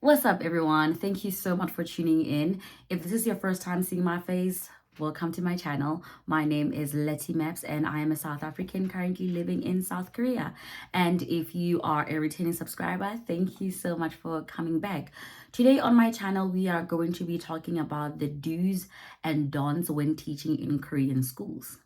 What's up, everyone? Thank you so much for tuning in. If this is your first time seeing my face, welcome to my channel. My name is Letty Maps and I am a South African currently living in South Korea. And if you are a returning subscriber, thank you so much for coming back. Today on my channel, we are going to be talking about the do's and don'ts when teaching in Korean schools.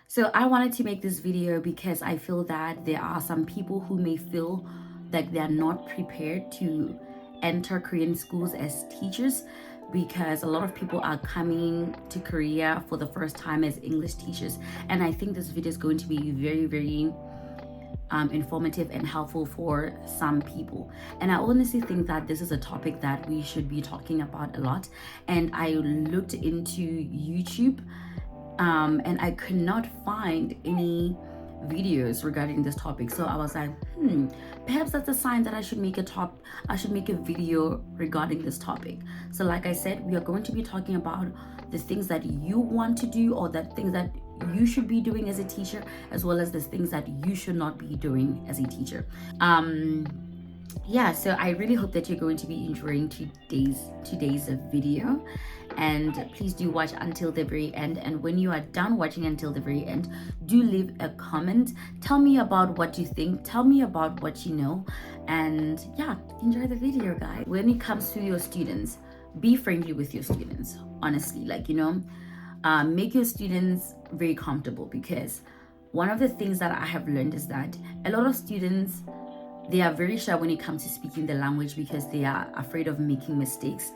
So I wanted to make this video because I feel that there are some people who may feel that they're not prepared to enter Korean schools as teachers, because a lot of people are coming to Korea for the first time as English teachers. And I think this video is going to be very informative and helpful for some people. And I honestly think that this is a topic that we should be talking about a lot. And I looked into YouTube and I could not find any videos regarding this topic. So I was like, perhaps that's a sign that I should make a video regarding this topic. So like I said, we are going to be talking about the things that you want to do, or the things that you should be doing as a teacher, as well as the things that you should not be doing as a teacher. Yeah, so I really hope that you're going to be enjoying today's video, and please do watch until the very end. And when you are done watching until the very end, do leave a comment. Tell me about what you think, tell me about what you know, and yeah, enjoy the video, guys. When it comes to your students, be friendly with your students, honestly. Make your students very comfortable, because one of the things that I have learned is that a lot of students, they are very shy when it comes to speaking the language because they are afraid of making mistakes.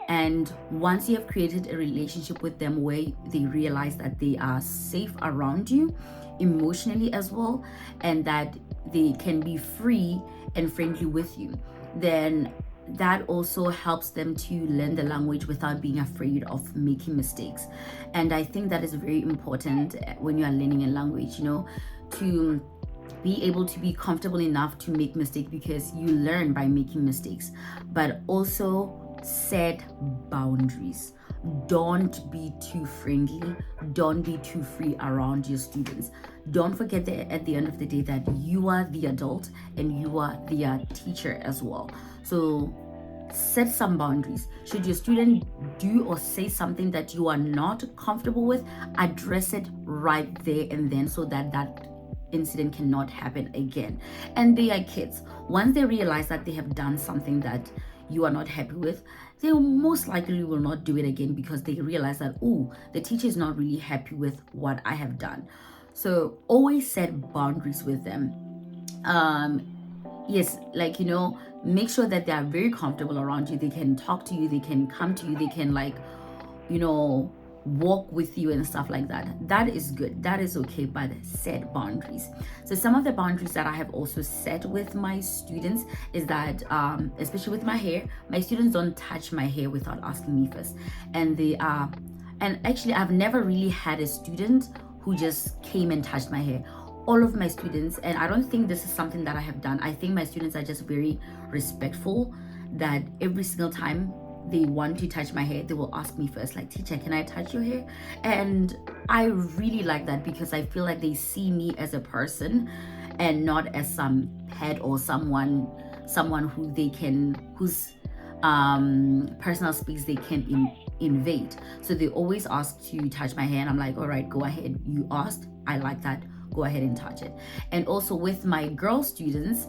And once you have created a relationship with them where they realize that they are safe around you emotionally as well, and that they can be free and friendly with you, then that also helps them to learn the language without being afraid of making mistakes. And I think that is very important when you are learning a language, to be able to be comfortable enough to make mistakes, because you learn by making mistakes. But also set boundaries. Don't be too friendly, don't be too free around your students. Don't forget that at the end of the day that you are the adult and you are the teacher as well. So set some boundaries. Should your student do or say something that you are not comfortable with, address it right there and then, so that incident cannot happen again. And they are kids. Once they realize that they have done something that you are not happy with, they most likely will not do it again, because they realize that, oh, the teacher is not really happy with what I have done. So always set boundaries with them. Yes, make sure that they are very comfortable around you. They can talk to you, they can come to you, they can walk with you and stuff like that. That is good, that is okay, but set boundaries. So some of the boundaries that I have also set with my students is that especially with my hair, my students don't touch my hair without asking me first. And actually I've never really had a student who just came and touched my hair. All of my students, and I don't think this is something that I have done, I think my students are just very respectful, that every single time they want to touch my hair, they will ask me first, like, teacher, can I touch your hair? And I really like that, because I feel like they see me as a person and not as some pet or someone whose personal space they can invade. So they always ask to touch my hair, and I'm like, all right, go ahead, you asked, I like that, go ahead and touch it. And also with my girl students,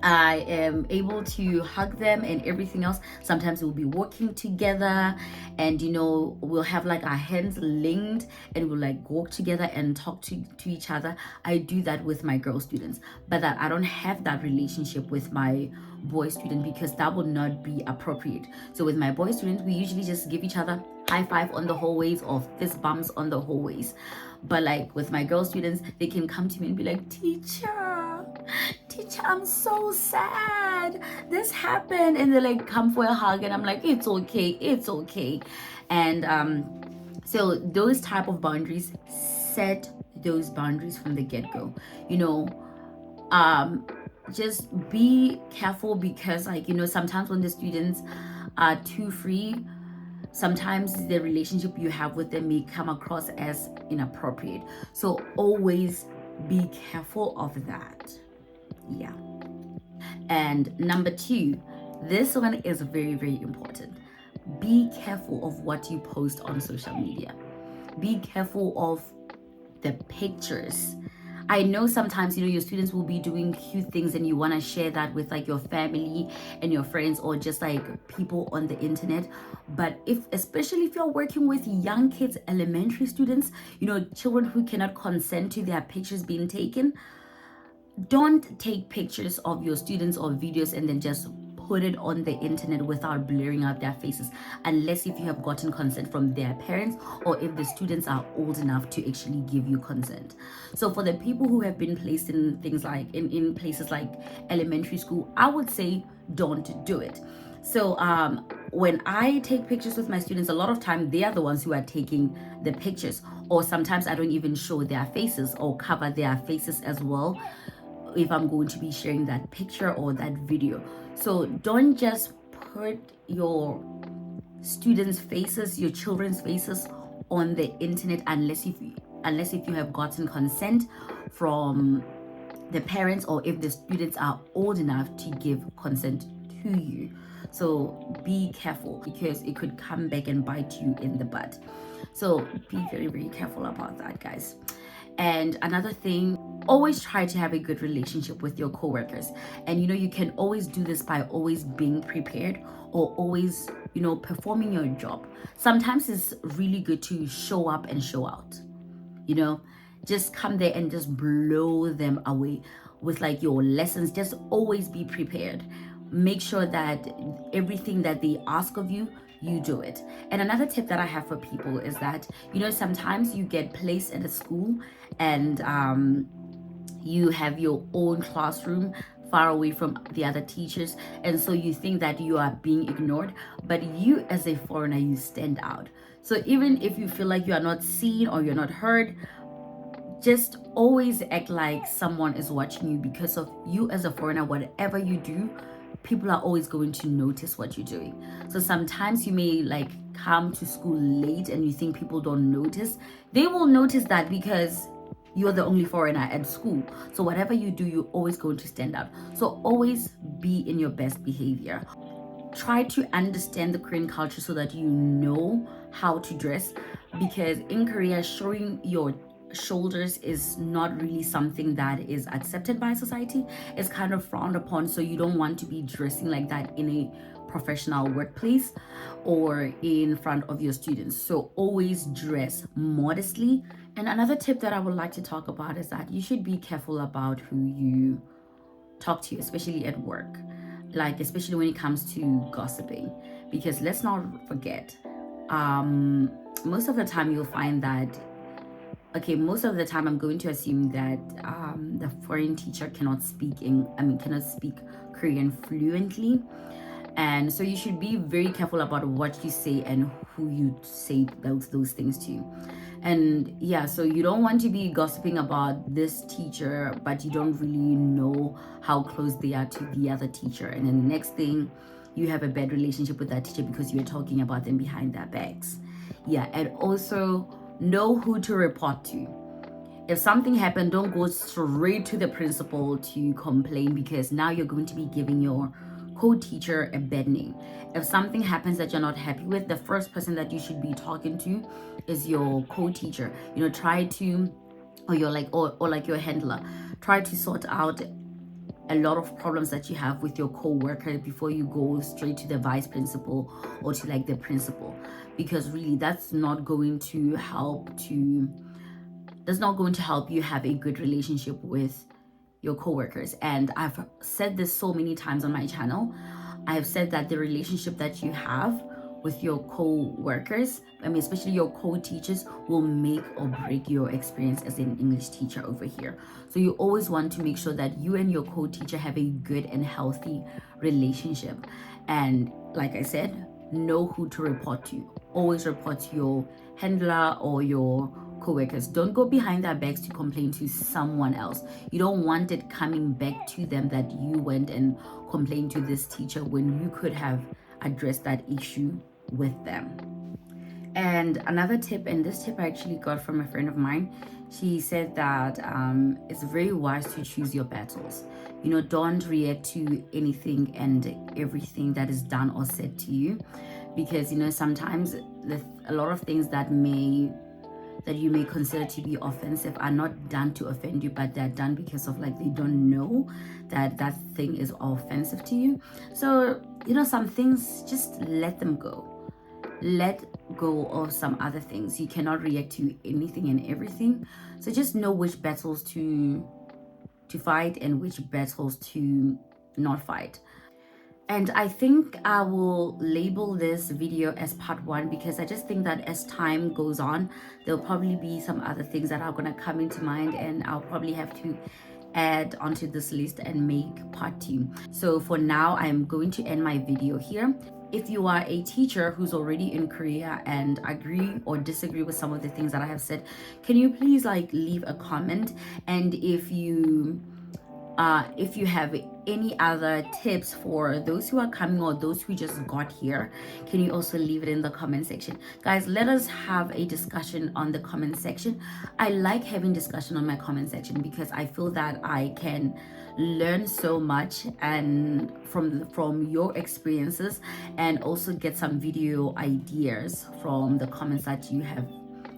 I am able to hug them and everything else. Sometimes we'll be working together, and we'll have like our hands linked, and we'll walk together and talk to each other. I do that with my girl students, but that I don't have that relationship with my boy student, because that would not be appropriate. So with my boy students, we usually just give each other high five on the hallways or fist bumps on the hallways. But with my girl students, they can come to me and be like, teacher, I'm so sad, this happened, and they come for a hug, and I'm like, it's okay. And so those type of boundaries, set those boundaries from the get-go. Just be careful, because sometimes when the students are too free, sometimes the relationship you have with them may come across as inappropriate. So always be careful of that. Yeah. And number two, this one is very, very important. Be careful of what you post on social media. Be careful of the pictures. I know sometimes, your students will be doing cute things and you want to share that with like your family and your friends or just like people on the internet. But especially if you're working with young kids, elementary students, children who cannot consent to their pictures being taken, don't take pictures of your students or videos and then just put it on the internet without blurring out their faces, unless if you have gotten consent from their parents or if the students are old enough to actually give you consent. So for the people who have been placed in things like in places like elementary school, I would say don't do it. So when I take pictures with my students, a lot of time they are the ones who are taking the pictures, or sometimes I don't even show their faces or cover their faces as well if I'm going to be sharing that picture or that video. So don't just put your students' faces, your children's faces on the internet unless if you have gotten consent from the parents or if the students are old enough to give consent to you. So be careful because it could come back and bite you in the butt. So be very, very careful about that, guys. And another thing, always try to have a good relationship with your coworkers. And you can always do this by always being prepared or always, performing your job. Sometimes it's really good to show up and show out. Just come there and just blow them away with like your lessons. Just always be prepared. Make sure that everything that they ask of you, you do it. And another tip that I have for people is that, sometimes you get placed at a school and you have your own classroom far away from the other teachers, and so you think that you are being ignored, but you as a foreigner, you stand out. So even if you feel like you are not seen or you're not heard, just always act like someone is watching you, because of you as a foreigner, whatever you do, people are always going to notice what you're doing. So sometimes you may like come to school late and you think people don't notice. They will notice that because you're the only foreigner at school. So whatever you do, you're always going to stand out. So always be in your best behavior. Try to understand the Korean culture so that you know how to dress, because in Korea, showing your shoulders is not really something that is accepted by society. It's kind of frowned upon, so you don't want to be dressing like that in a professional workplace or in front of your students. So always dress modestly. And another tip that I would like to talk about is that you should be careful about who you talk to, especially at work, like especially when it comes to gossiping, because let's not forget, most of the time you'll find that, okay, most of the time I'm going to assume that the foreign teacher cannot speak Korean fluently. And so you should be very careful about what you say and who you say those things to. And yeah, so you don't want to be gossiping about this teacher, but you don't really know how close they are to the other teacher. And then the next thing, you have a bad relationship with that teacher because you're talking about them behind their backs. Yeah, and also know who to report to. If something happened, don't go straight to the principal to complain, because now you're going to be giving your co-teacher a bad name. If something happens that you're not happy with, the first person that you should be talking to is your co-teacher. Try to, or like your handler, try to sort out a lot of problems that you have with your co-worker before you go straight to the vice principal or to like the principal, because really that's not going to help you have a good relationship with your co-workers. And I've said this so many times on my channel. I have said that the relationship that you have with your co-workers, especially your co-teachers, will make or break your experience as an English teacher over here. So you always want to make sure that you and your co-teacher have a good and healthy relationship. And like I said, know who to report to. Always report to your handler or your co-workers. Don't go behind their backs to complain to someone else. You don't want it coming back to them that you went and complained to this teacher when you could have addressed that issue with them. And another tip, and this tip I actually got from a friend of mine, she said that it's very wise to choose your battles. You know, don't react to anything and everything that is done or said to you, because you know sometimes a lot of things that you may consider to be offensive are not done to offend you, but they're done because of like they don't know that that thing is offensive to you. So you know, some things, just let them go. Let go of some other things. You cannot react to anything and everything. So just know which battles to fight and which battles to not fight. And I think I will label this video as part 1, because I just think that as time goes on, there'll probably be some other things that are going to come into mind, and I'll probably have to add onto this list and make part 2. So for now, I'm going to end my video here. If you are a teacher who's already in Korea and agree or disagree with some of the things that I have said, can you please like leave a comment? And if you have any other tips for those who are coming or those who just got here, can you also leave it in the comment section? Guys, let us have a discussion on the comment section. I like having discussion on my comment section because I feel that I can learn so much and from your experiences, and also get some video ideas from the comments that you have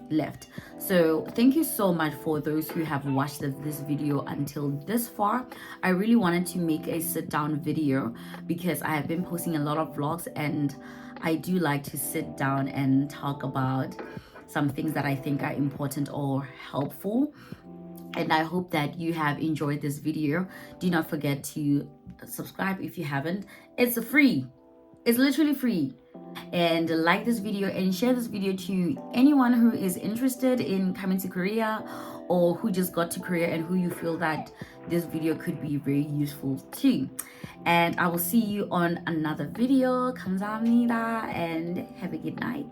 left. So thank you so much for those who have watched this video until this far. I really wanted to make a sit down video because I have been posting a lot of vlogs, and I do like to sit down and talk about some things that I think are important or helpful. And I hope that you have enjoyed this video. Do not forget to subscribe if you haven't. It's free. It's literally free. And like this video and share this video to anyone who is interested in coming to Korea, or who just got to Korea and who you feel that this video could be very useful to. And I will see you on another video. 감사합니다 and have a good night.